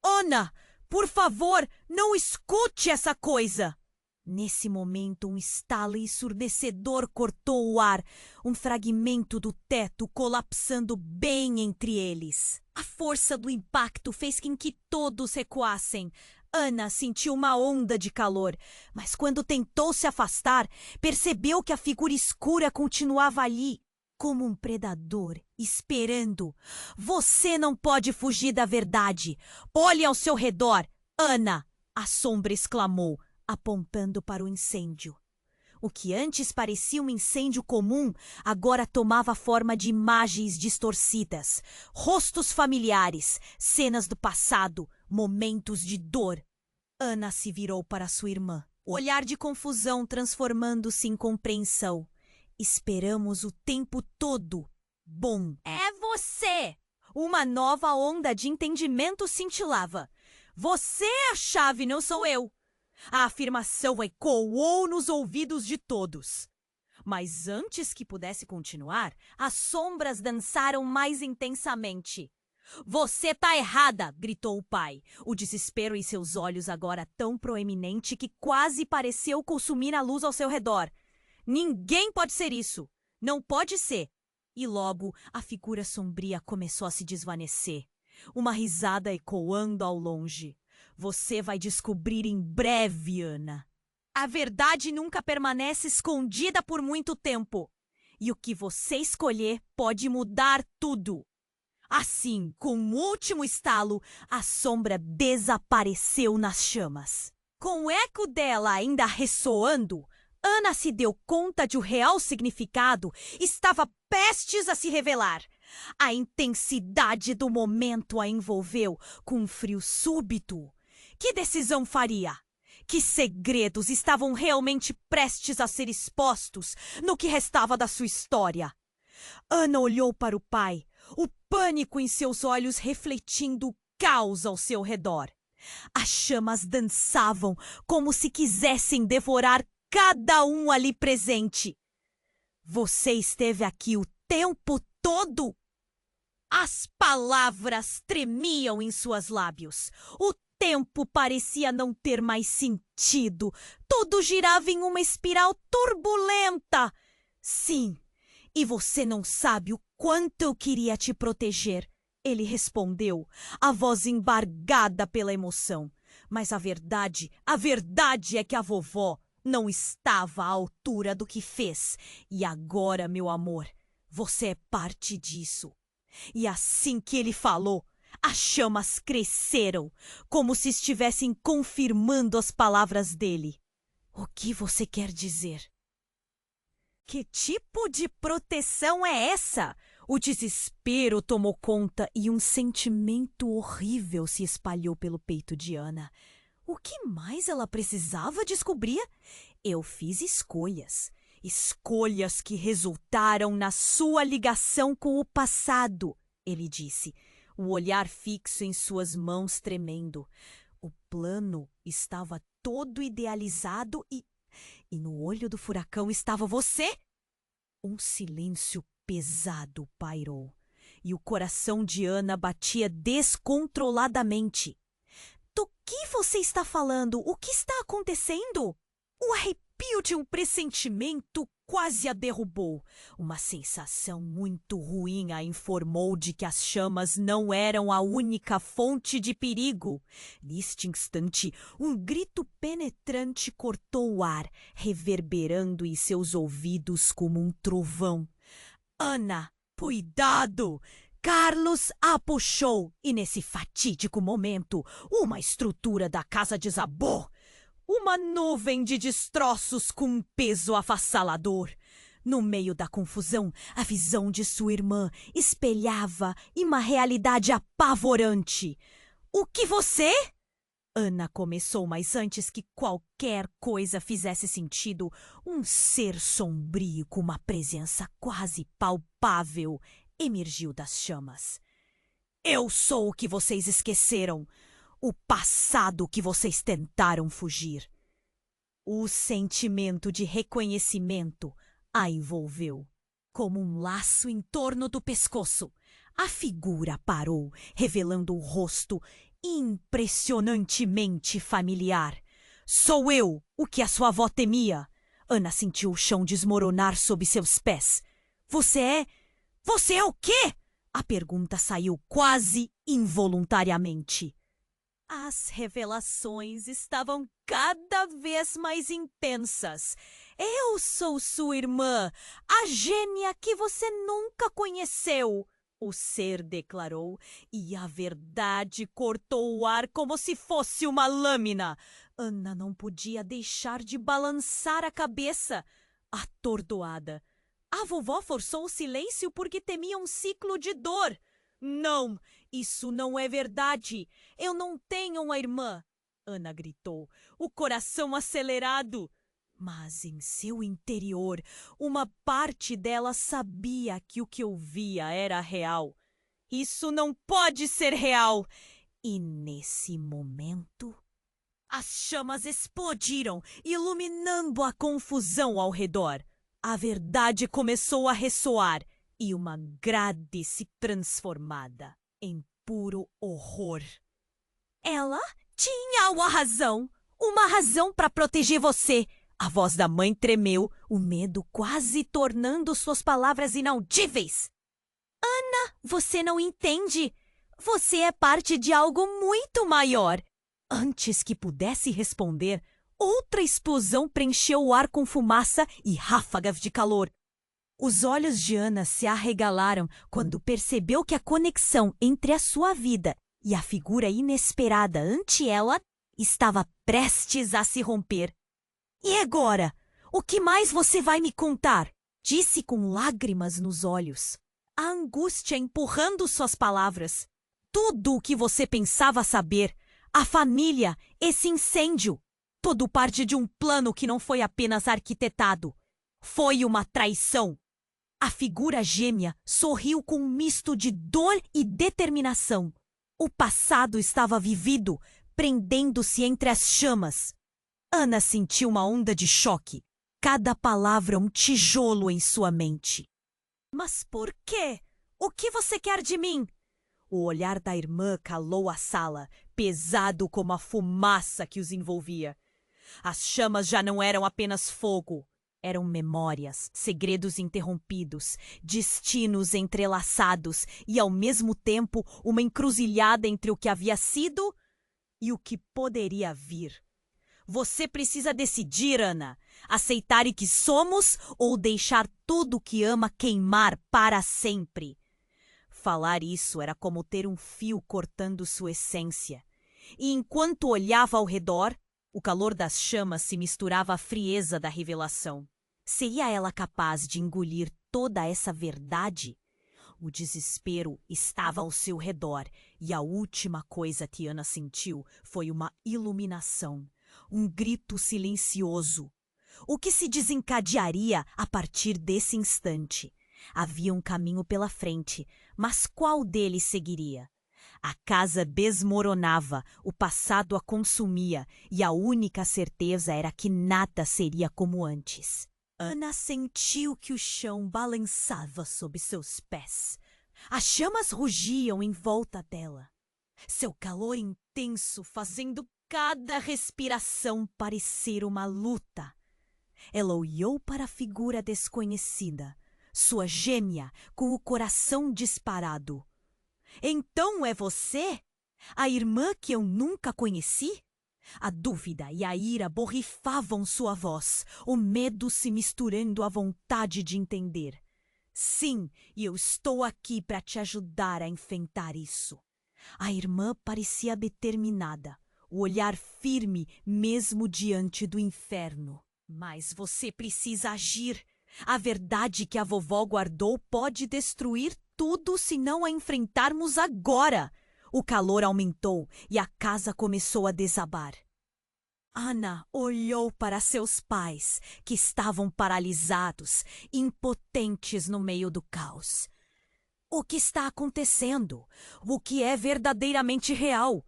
Ana, por favor, não escute essa coisa! Nesse momento, um estalo ensurdecedor cortou o ar, um fragmento do teto colapsando bem entre eles. A força do impacto fez com que todos recuassem. Ana sentiu uma onda de calor, mas quando tentou se afastar, percebeu que a figura escura continuava ali, como um predador, esperando. Você não pode fugir da verdade. Olhe ao seu redor. Ana, a sombra exclamou, apontando para o incêndio. O que antes parecia um incêndio comum, agora tomava forma de imagens distorcidas, rostos familiares, cenas do passado, momentos de dor. Ana se virou para sua irmã, olhar de confusão transformando-se em compreensão. Esperamos o tempo todo. Bom, é você! Uma nova onda de entendimento cintilava. Você é a chave, não sou eu! A afirmação ecoou nos ouvidos de todos. Mas antes que pudesse continuar, as sombras dançaram mais intensamente. Você tá errada! Gritou o pai, o desespero em seus olhos agora tão proeminente que quase pareceu consumir a luz ao seu redor. Ninguém pode ser isso! Não pode ser! E logo a figura sombria começou a se desvanecer. Uma risada ecoando ao longe. Você vai descobrir em breve, Ana. A verdade nunca permanece escondida por muito tempo. E o que você escolher pode mudar tudo. Assim, com um último estalo, a sombra desapareceu nas chamas. Com o eco dela ainda ressoando, Ana se deu conta de o real significado estava prestes a se revelar. A intensidade do momento a envolveu com um frio súbito. Que decisão faria? Que segredos estavam realmente prestes a ser expostos no que restava da sua história? Ana olhou para o pai, o pânico em seus olhos refletindo o caos ao seu redor. As chamas dançavam como se quisessem devorar cada um ali presente. Você esteve aqui o tempo todo? As palavras tremiam em seus lábios. O tempo parecia não ter mais sentido. Tudo girava em uma espiral turbulenta. Sim, e você não sabe o quanto eu queria te proteger. Ele respondeu, a voz embargada pela emoção. Mas a verdade é que a vovó não estava à altura do que fez. E agora, meu amor, você é parte disso. E assim que ele falou, as chamas cresceram, como se estivessem confirmando as palavras dele. O que você quer dizer? Que tipo de proteção é essa? O desespero tomou conta e um sentimento horrível se espalhou pelo peito de Ana. O que mais ela precisava descobrir? Eu fiz escolhas. Escolhas que resultaram na sua ligação com o passado, ele disse, o olhar fixo em suas mãos tremendo. O plano estava todo idealizado e no olho do furacão estava você? Um silêncio pesado pairou e o coração de Ana batia descontroladamente. Do que você está falando? O que está acontecendo? O arrepio arrepio de um pressentimento quase a derrubou. Uma sensação muito ruim a informou de que as chamas não eram a única fonte de perigo. Neste instante, um grito penetrante cortou o ar, reverberando em seus ouvidos como um trovão. Ana, cuidado! Carlos a puxou e, nesse fatídico momento, uma estrutura da casa desabou. Uma nuvem de destroços com um peso avassalador. No meio da confusão, a visão de sua irmã espelhava uma realidade apavorante. O que você? Ana começou, mas antes que qualquer coisa fizesse sentido, um ser sombrio com uma presença quase palpável emergiu das chamas. Eu sou o que vocês esqueceram. O passado que vocês tentaram fugir. O sentimento de reconhecimento a envolveu, como um laço em torno do pescoço. A figura parou, revelando um rosto impressionantemente familiar. Sou eu, o que a sua avó temia. Ana sentiu o chão desmoronar sob seus pés. Você é o quê? A pergunta saiu quase involuntariamente. As revelações estavam cada vez mais intensas. Eu sou sua irmã, a gêmea que você nunca conheceu, o ser declarou, e a verdade cortou o ar como se fosse uma lâmina. Ana não podia deixar de balançar a cabeça, atordoada. A vovó forçou o silêncio porque temia um ciclo de dor. Não, isso não é verdade. Eu não tenho uma irmã. Ana gritou, o coração acelerado. Mas em seu interior, uma parte dela sabia que o que ouvia era real. Isso não pode ser real! E nesse momento, as chamas explodiram, iluminando a confusão ao redor. A verdade começou a ressoar e uma grade se transformada em puro horror. Ela tinha uma razão para proteger você. A voz da mãe tremeu, o medo quase tornando suas palavras inaudíveis. Ana, você não entende. Você é parte de algo muito maior. Antes que pudesse responder, outra explosão preencheu o ar com fumaça e ráfagas de calor. Os olhos de Ana se arregalaram quando percebeu que a conexão entre a sua vida e a figura inesperada ante ela estava prestes a se romper. E agora? O que mais você vai me contar? Disse com lágrimas nos olhos, a angústia empurrando suas palavras. Tudo o que você pensava saber, a família, esse incêndio, tudo parte de um plano que não foi apenas arquitetado. Foi uma traição. A figura gêmea sorriu com um misto de dor e determinação. O passado estava vivido, prendendo-se entre as chamas. Ana sentiu uma onda de choque. Cada palavra um tijolo em sua mente. Mas por quê? O que você quer de mim? O olhar da irmã calou a sala, pesado como a fumaça que os envolvia. As chamas já não eram apenas fogo. Eram memórias, segredos interrompidos, destinos entrelaçados e, ao mesmo tempo, uma encruzilhada entre o que havia sido e o que poderia vir. Você precisa decidir, Ana. Aceitar o que somos ou deixar tudo o que ama queimar para sempre. Falar isso era como ter um fio cortando sua essência. E enquanto olhava ao redor, o calor das chamas se misturava à frieza da revelação. Seria ela capaz de engolir toda essa verdade? O desespero estava ao seu redor e a última coisa que Ana sentiu foi uma iluminação. Um grito silencioso. O que se desencadearia a partir desse instante? Havia um caminho pela frente, mas qual deles seguiria? A casa desmoronava, o passado a consumia e a única certeza era que nada seria como antes. Ana sentiu que o chão balançava sob seus pés. As chamas rugiam em volta dela. Seu calor intenso fazendo cada respiração parecer uma luta. Ela olhou para a figura desconhecida, sua gêmea com o coração disparado. Então é você? A irmã que eu nunca conheci? A dúvida e a ira borrifavam sua voz, o medo se misturando à vontade de entender. Sim, e eu estou aqui para te ajudar a enfrentar isso. A irmã parecia determinada, o olhar firme mesmo diante do inferno. Mas você precisa agir. A verdade que a vovó guardou pode destruir tudo se não a enfrentarmos agora. O calor aumentou e a casa começou a desabar. Ana olhou para seus pais, que estavam paralisados, impotentes no meio do caos. O que está acontecendo? O que é verdadeiramente real?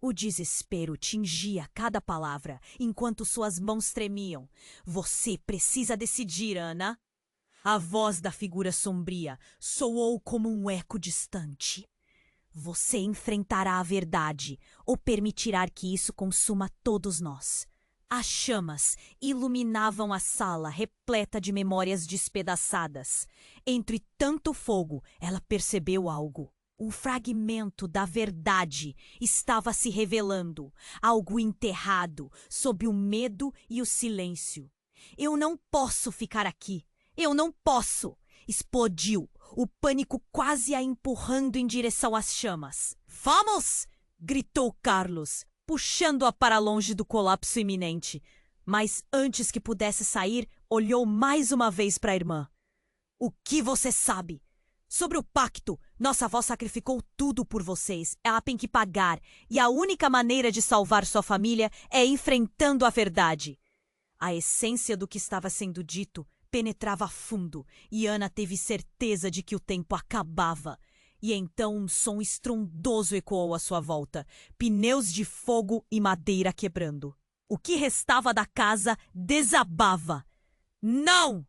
O desespero tingia cada palavra, enquanto suas mãos tremiam. Você precisa decidir, Ana. A voz da figura sombria soou como um eco distante. Você enfrentará a verdade ou permitirá que isso consuma todos nós. As chamas iluminavam a sala repleta de memórias despedaçadas. Entre tanto fogo, ela percebeu algo. Um fragmento da verdade estava se revelando, algo enterrado sob o medo e o silêncio. Eu não posso ficar aqui. Eu não posso! Explodiu, o pânico quase a empurrando em direção às chamas. Vamos! Gritou Carlos, puxando-a para longe do colapso iminente. Mas antes que pudesse sair, olhou mais uma vez para a irmã. O que você sabe? Sobre o pacto, nossa avó sacrificou tudo por vocês. Ela tem que pagar. E a única maneira de salvar sua família é enfrentando a verdade. A essência do que estava sendo dito penetrava fundo, e Ana teve certeza de que o tempo acabava. E então um som estrondoso ecoou à sua volta, pneus de fogo e madeira quebrando. O que restava da casa desabava. Não!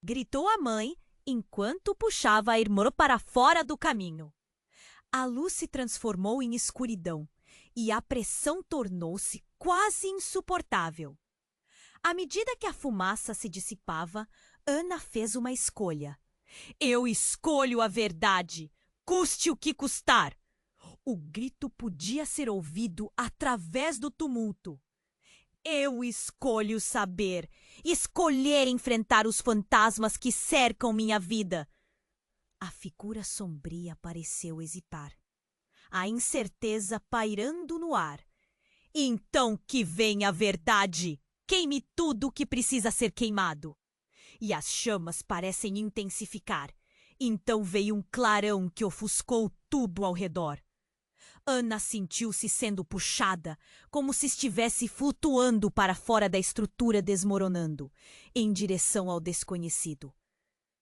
Gritou a mãe, enquanto puxava a irmã para fora do caminho. A luz se transformou em escuridão, e a pressão tornou-se quase insuportável. À medida que a fumaça se dissipava, Ana fez uma escolha. Eu escolho a verdade, custe o que custar. O grito podia ser ouvido através do tumulto. Eu escolho saber, escolher enfrentar os fantasmas que cercam minha vida. A figura sombria pareceu hesitar, a incerteza pairando no ar. Então que vem a verdade! Queime tudo o que precisa ser queimado. E as chamas parecem intensificar. Então veio um clarão que ofuscou tudo ao redor. Ana sentiu-se sendo puxada, como se estivesse flutuando para fora da estrutura desmoronando, em direção ao desconhecido.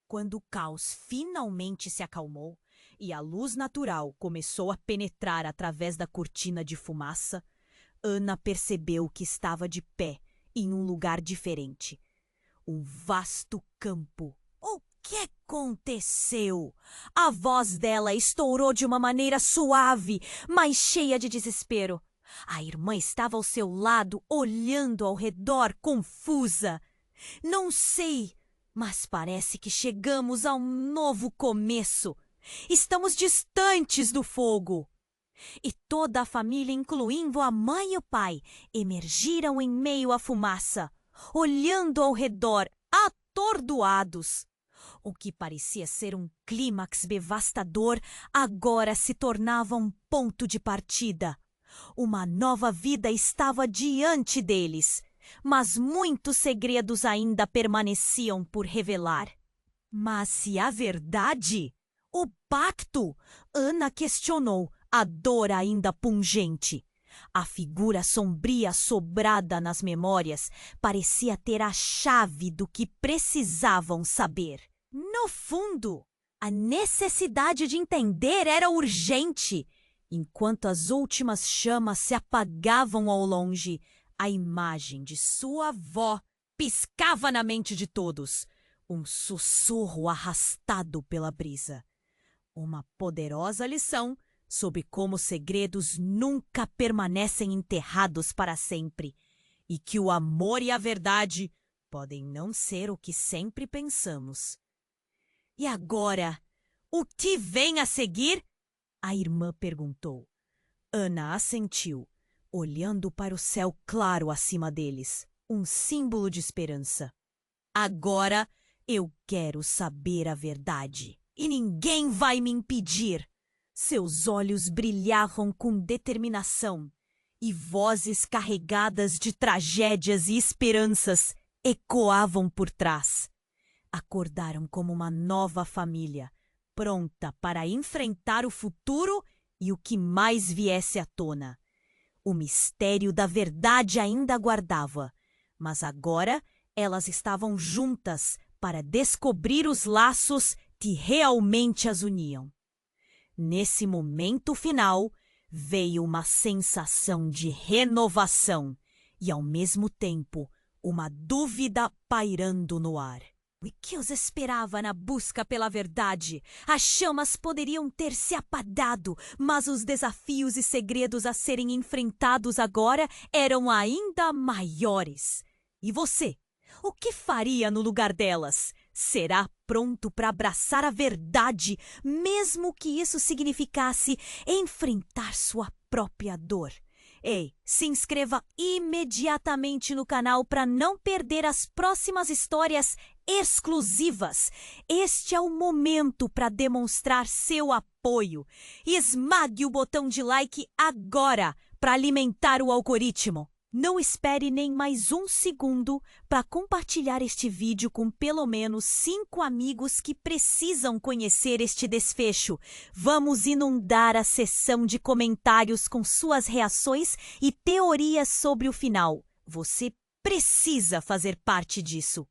Quando o caos finalmente se acalmou e a luz natural começou a penetrar através da cortina de fumaça, Ana percebeu que estava de pé em um lugar diferente. Um vasto campo. O que aconteceu? A voz dela estourou de uma maneira suave, mas cheia de desespero. A irmã estava ao seu lado, olhando ao redor, confusa. Não sei, mas parece que chegamos a um novo começo. Estamos distantes do fogo. E toda a família, incluindo a mãe e o pai, emergiram em meio à fumaça, olhando ao redor, atordoados. O que parecia ser um clímax devastador agora se tornava um ponto de partida. Uma nova vida estava diante deles, mas muitos segredos ainda permaneciam por revelar. Mas se a verdade? O pacto? Ana questionou, a dor ainda pungente. A figura sombria sobrada nas memórias parecia ter a chave do que precisavam saber. No fundo, a necessidade de entender era urgente. Enquanto as últimas chamas se apagavam ao longe, a imagem de sua avó piscava na mente de todos. Um sussurro arrastado pela brisa. Uma poderosa lição sobre como segredos nunca permanecem enterrados para sempre e que o amor e a verdade podem não ser o que sempre pensamos. E agora, o que vem a seguir? A irmã perguntou. Ana assentiu, olhando para o céu claro acima deles, um símbolo de esperança. Agora eu quero saber a verdade, e ninguém vai me impedir. Seus olhos brilhavam com determinação, e vozes carregadas de tragédias e esperanças ecoavam por trás. Acordaram como uma nova família, pronta para enfrentar o futuro e o que mais viesse à tona. O mistério da verdade ainda aguardava, mas agora elas estavam juntas para descobrir os laços que realmente as uniam. Nesse momento final, veio uma sensação de renovação e, ao mesmo tempo, uma dúvida pairando no ar. O que os esperava na busca pela verdade? As chamas poderiam ter se apagado, mas os desafios e segredos a serem enfrentados agora eram ainda maiores. E você? O que faria no lugar delas? Será pronto para abraçar a verdade, mesmo que isso significasse enfrentar sua própria dor? Ei, se inscreva imediatamente no canal para não perder as próximas histórias exclusivas. Este é o momento para demonstrar seu apoio. Esmague o botão de like agora para alimentar o algoritmo. Não espere nem mais um segundo para compartilhar este vídeo com pelo menos 5 amigos que precisam conhecer este desfecho. Vamos inundar a seção de comentários com suas reações e teorias sobre o final. Você precisa fazer parte disso.